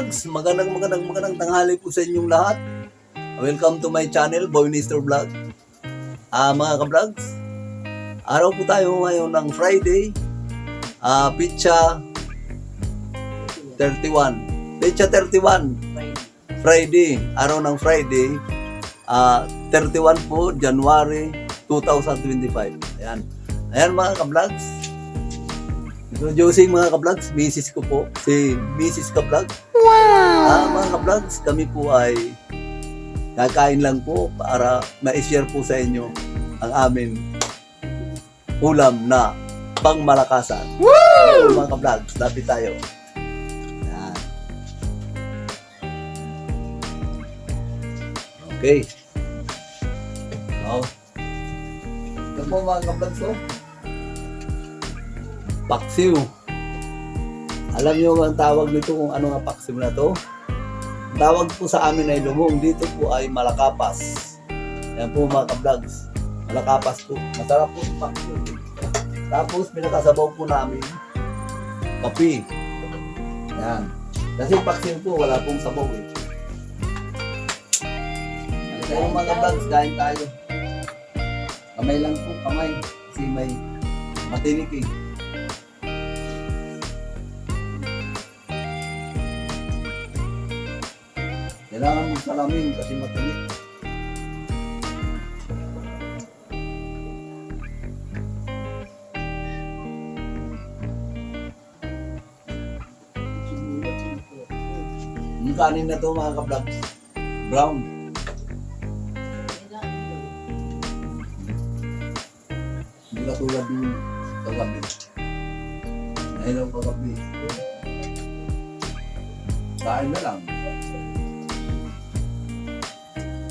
ka-vlogs, magandang tanghali po sa inyong lahat. Welcome to my channel, Boy Nestor Vlog. Mga ka-vlogs, araw po tayo ngayon ng Friday, Pitsa 31. Pitsa 31, Friday, araw ng Friday, 31 po, January 2025. Ayan mga ka-vlogs. Introducing mga ka-vlogs, misis ko po, si Mrs. Ka-vlog. Wow! Mga ka-vlogs, kami po ay kakain lang po para ma-share po sa inyo ang aming ulam na pangmalakasan. Woo! Mga ka-vlogs, lapit tayo. Ayan. Okay. Ito po mga ka-vlogs, paksiw. Alam niyo ang tawag nito kung ano nga paksiw na to? Ang tawag po sa amin ay lumong. Dito po ay malakapas. Yan po mga ka-vlogs. Malakapas po. Masarap po yung paksiw. Tapos pinakasabaw po namin kape. Yan. Kasi paksiw po wala pong sabaw eh. Kaya mga ka-vlogs, kain tayo. Kamay lang po, kamay. Kasi may matinik eh. Kailangan mong salamin kasi matinik. Yung kanin na to mga ka-vlogs, brown. Hindi ka tulad yung kagabi. Ayaw kagabi. Kain na lang.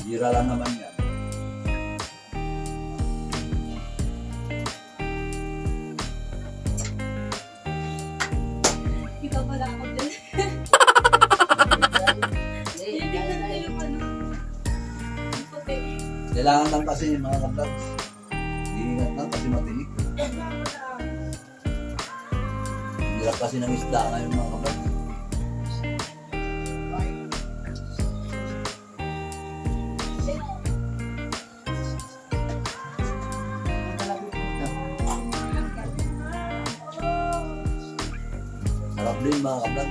Bira lang naman yan. Ikaw pala ako dyan. Kailangan lang kasi yung mga ka-vlogs. Iingat lang kasi matinik. Hirap kasi ng isda ngayon mga ka-vlogs. Sarap din mga ka-vlog.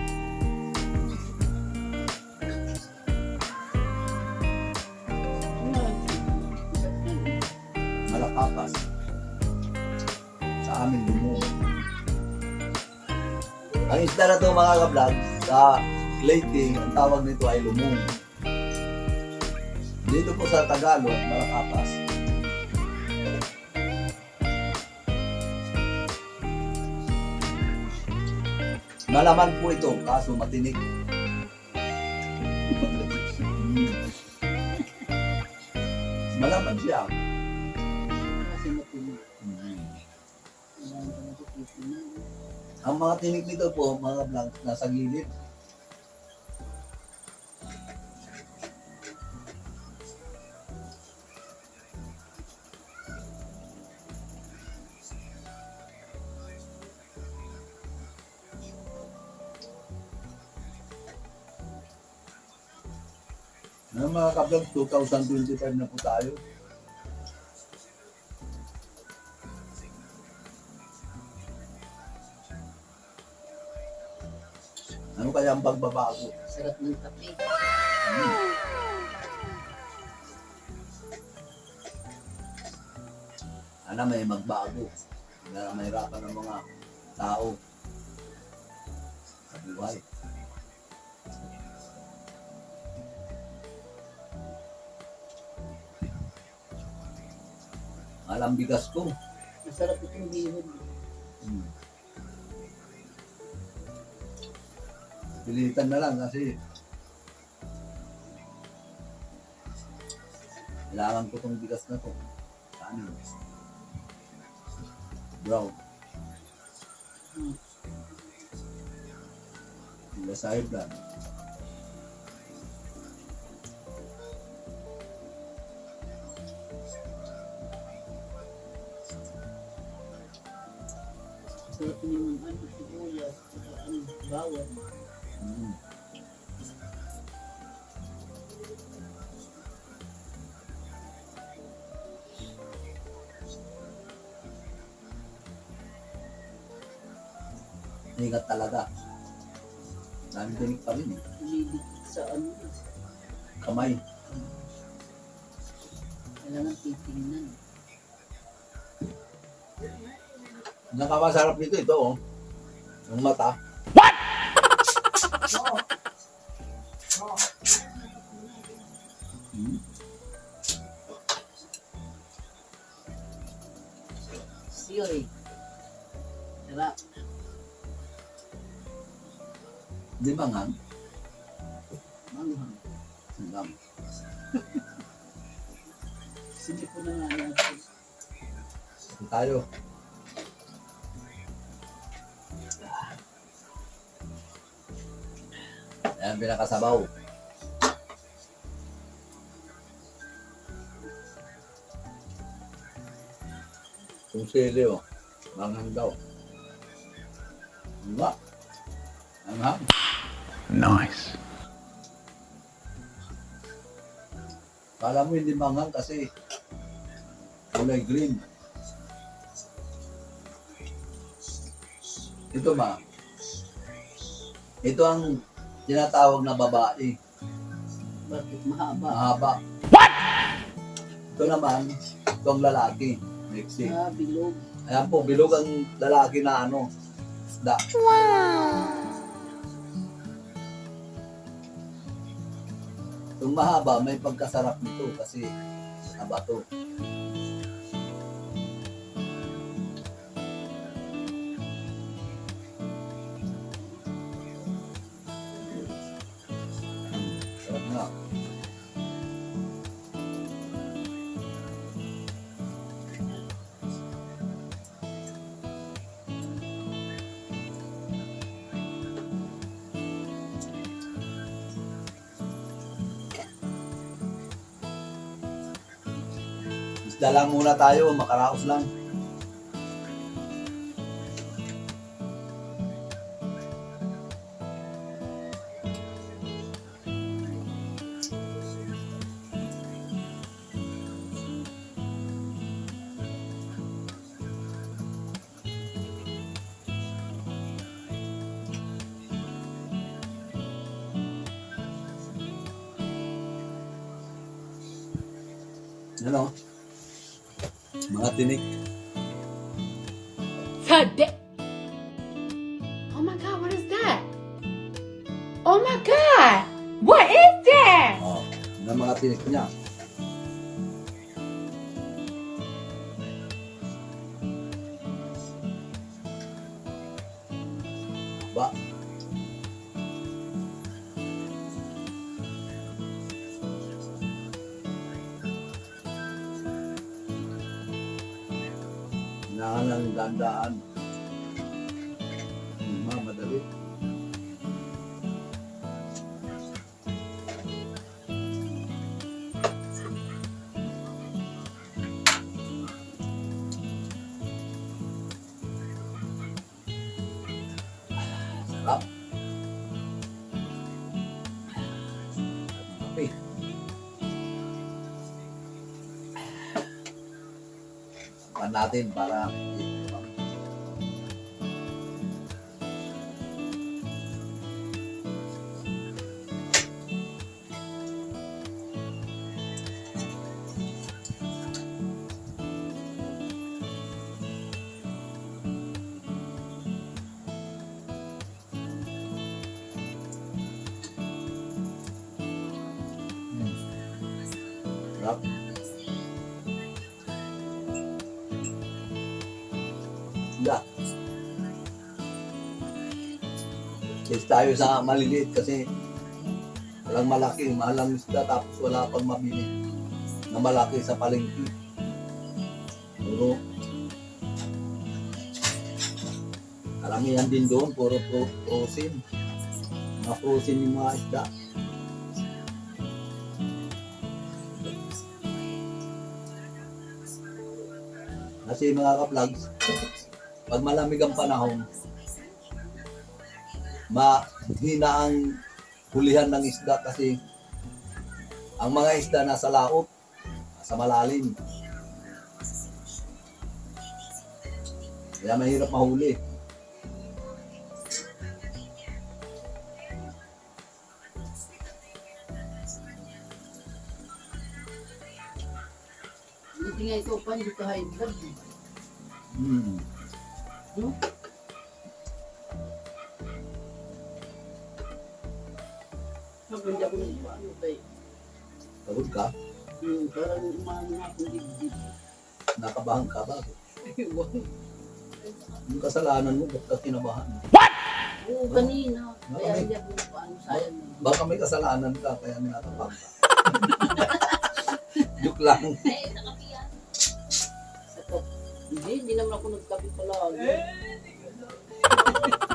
Malakapas. Sa amin lumong. Ang isda na ito mga ka-vlog, sa Leyte, ang tawag nito ay lumong. Dito po sa Tagalog, malakapas. Malaman po ito, kaso matinik. Malaman siya. Ang mga tinik nito po, mga vlog, nasa gilid. Ng mga ka-vlog, 2025 na po tayo. Ano kaya ang pagbabago? Sarap ng kape. Sana may magbago. Na mahirapan ng mga tao sa buhay. Alam bigas ko. Masarap itong bihon. Pilitan na lang kasi kailangan ko tong bigas na to. Kanin. Brown. Lasay blan. Sarap yung sibuyas, bawang. Ingat talaga. Dami tinik pa rin eh. Umidikit sa ano. Kamay. Kailangan titingnan. Nakamasarap nito ito oh. Yung mata. Hmm. Siyoy. Sarap. Di ba nga? Manghang. Hanggang. Sige po na nga natin. Tayo. Ayan, pinakasabaw. Kung sili oh. Manghang daw. Diba? Manghang. Nice. Kala mo hindi manghang kasi kulay green. Ito ba? Ito ang tinatawag na babae. Bakit mahaba? Mahaba. What? Ito naman, ito ang lalaki. Mixing. Ah, bilog. Ayan po, bilog ang lalaki na ano, isda. Itong mahaba, may pagkasarap nito kasi haba to. Sarap nga. Isda lang muna tayo, makaraos lang. Ano? Mga tinik. Oh my God, what is that? Oh my God, what is that? Oh, ng mga tinik niya. Ba? Kailangan lang dandaan. Madali. Sarap. Kape. Pan natin para sarap. Isda. Is tayo sa maliliit kasi walang malaki, mahal ang isda tapos wala pang mabili na malaki sa palengke. Puro karamihan din doon, puro frozen. Mga frozen yung mga isda. Kasi mga ka-vlogs, pag malamig ang panahon, mahina ang hulihan ng isda kasi ang mga isda nasa laot, sa malalim. Kaya mahirap mahuli. pa hindi ka high blood. Hmm. No? Sabi hindi ako ano ba eh. Pagod ka? Parang umano na akong dibdib. Nakabahan ka ba? Ewan. Yung kasalanan mo, ba't ka kinabahan? Oo, kanina. Kaya Bakit? hindi ako paano sayang. Baka may kasalanan ka, kaya nakabahan ka. Joke lang. Sakot. Hindi naman ako nagkape palagi.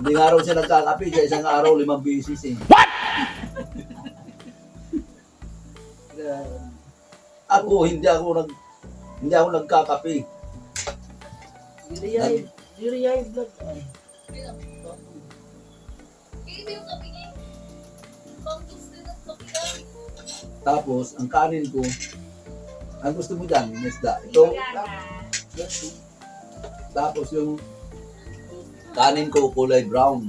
Hindi nga raw siya nagkakape, sa isang araw 5 beses eh. Grabe. Ako, hindi ako nagkakape. Diriyay blood. Ay. Tapos, ang kanin ko, ang gusto mo dyan, yung isda. Ito, tapos yung kanin ko kulay brown.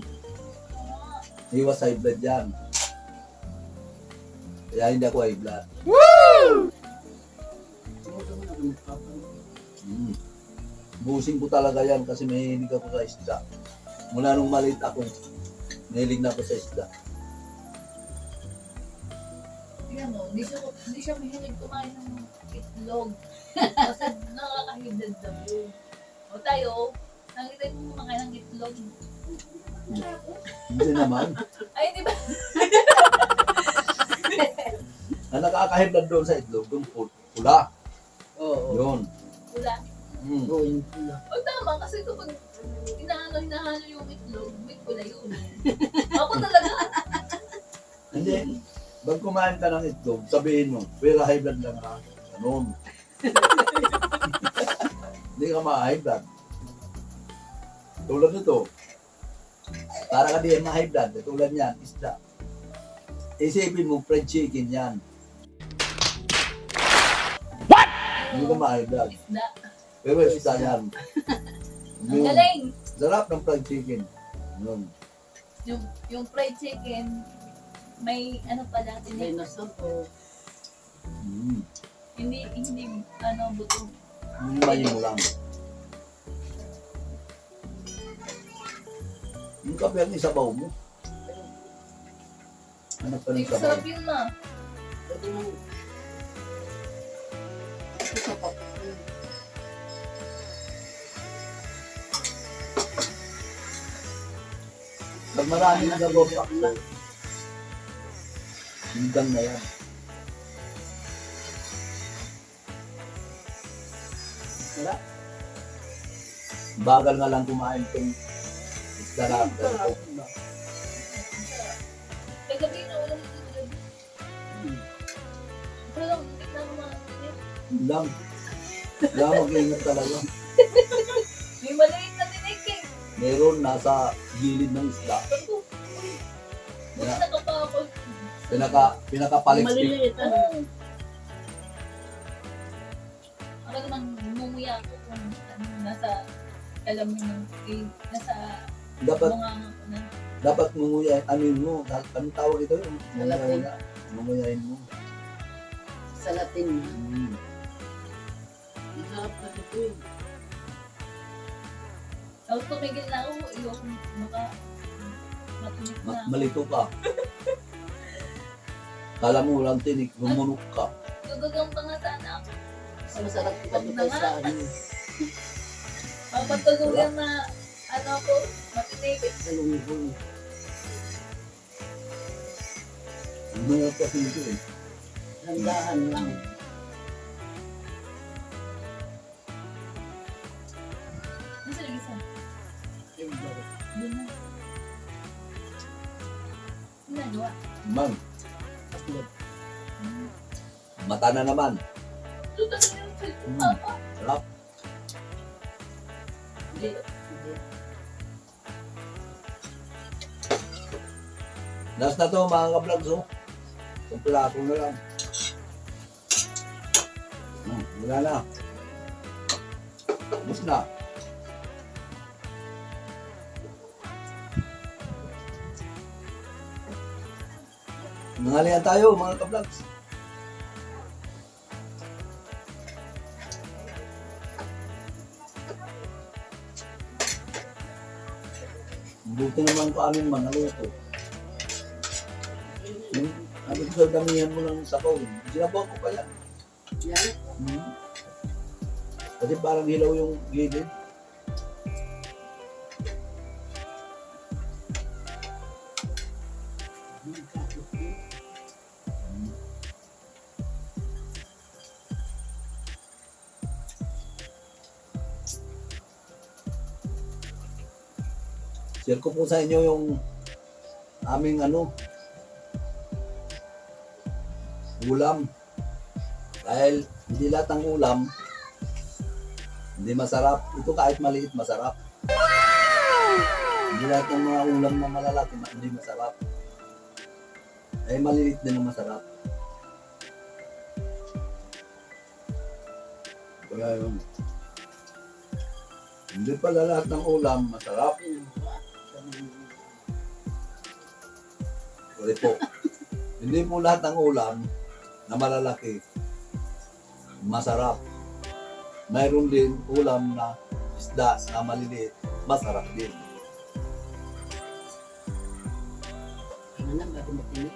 Iwas high blood yan. Kaya hindi ako high blood. Busing ko talaga yan kasi mahilig ako sa isda. Mula nung maliit ako, mahilig na ako sa isda. Tingnan mo, hindi siya mahilig kumain ng itlog. Kasi nakakahidad daw yun. O tayo, nakita mo kumakain ng itlog. Hindi naman. Ay, di ba? Ang nakakahibad doon sa itlog, yung pula. Oo. Yun. Wala. Oo, yung pula. O tama, kasi kapag hinahalo yung itlog, may pula yun. Ako talaga. Hindi. Pag kumain ka ng itlog, sabihin mo, pera high blood lang ka. Ganun. Hindi ka ma-high blood. Tulad nito. Para ka di ma-high blood. Tulad niyan, isda. Isipin mo, fried chicken yan. Hindi ka ma-high blood. Isda. Pero isda yan. Ang galing. Sarap ng fried chicken. Yun. Yung fried chicken, may ano pala, May nasampo. hindi buto. Himayin mo lang. Yung kape ang isabaw mo. Hanap ka ng Hindi sabaw. sarap yun ma. Pwede mo. Ito pa. Pag maraming sabaw pakso, hinggang na yan. Wala. Bagal nga lang kumain itong isda na. May gabi na walang itlog. Walang itlog na mga init. Lang. Kaya mag-ingat talaga. May maliit na tinik eh. Meron nasa gilid ng isda. Ako, Kaya nakapakol. pinakapalit stick. Maliliit ano. Ako naman mumuya ako kung nasa alam mo nasa Dapat mga ako na. dapat munguyay, anin mo, anong tawag ito yun? Salatin. Munguyayin mo. Sa Latin. Mm. Ang sarap na ito eh. Tapos tumigil na ako, ayoko matunik na ako. Malito ka. Kala mo lang tinik, gumunok ka. Gugagang pa nga sana ako. Mas masarap ito kay sa ano. Mapagkagugan na ano ako, matinik. Sa lungbong. Ano yung kasi ito eh. Handahan lang. Nasa lang isa? Doon na. Nagawa. Man, Tatlog. mata na naman. Ito talaga yung cellphone, Mm. Papa. Sarap. Hindi. Hindi. Last na to mga ka-vlogs oh. Kumpula ko na lang. Wala na. Bus na. Nangalian tayo mga ka-vlogs. Buti naman pa amin man naluto. Ano ko sa damihan mo ng sabaw. Sinabaw ko pa yan. Yan. Kasi parang hilaw yung gilid. Share ko po sa inyo yung aming ulam. Dahil hindi lahat ng ulam hindi masarap. Ito kahit maliit masarap. Hindi lahat ng mga ulam na malalaki hindi masarap. Ay maliliit din ang masarap. Kaya yun. Hindi pala lahat ng ulam masarap. Sorry po. Hindi po lahat ng ulam na malalaki masarap. Mayroon din ulam na isda na maliliit, masarap din. Ano na, bago matinit.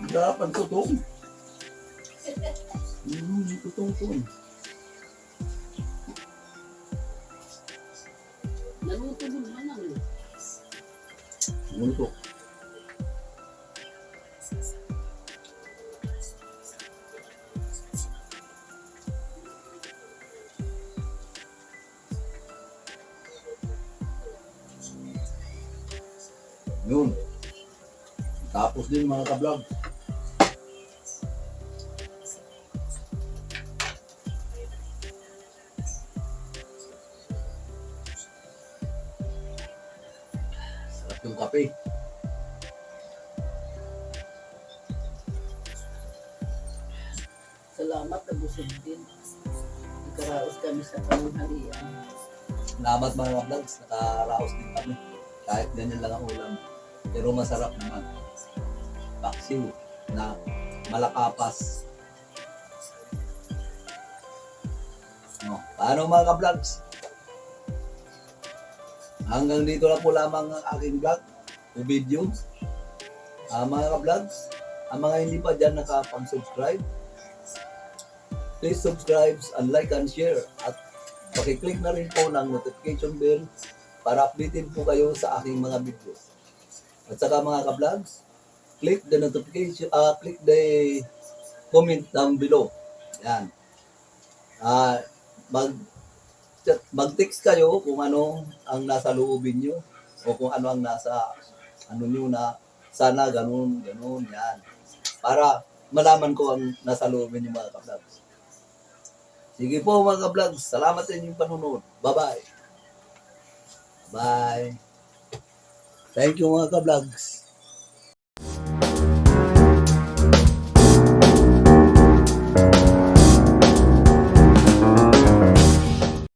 Dapat tutong. Tutong to. Naluto mo naman ang Muntok. Yun. Tapos din mga ka-vlog. Sarap yung kape. salamat na busog din. Nagkaraos kami sa panghalian. Salamat mga ka-vlogs. Nakaraos din kami. Kahit ganyan lang ang ulam. Pero masarap naman. Paksiw na malakapas. No. Paano mga ka-vlogs? Hanggang dito lang po lamang ang aking vlog o video. Mga ka-vlogs, ang mga hindi pa dyan nakapag-subscribe, please subscribe and like and share. At pakiclick na rin po ng notification bell para updated po kayo sa aking mga videos. At saka mga ka-vlogs, click the notification, click the comment down below. Yan. Mag-text kayo kung ano ang nasa loobin nyo o kung ano ang nasa nyo na sana ganun, yan. Para malaman ko ang nasa loobin nyo mga ka-vlogs. Sige po mga ka-vlogs, salamat sa inyong panunod. Bye-bye. Bye. Thank you mga ka-vlogs.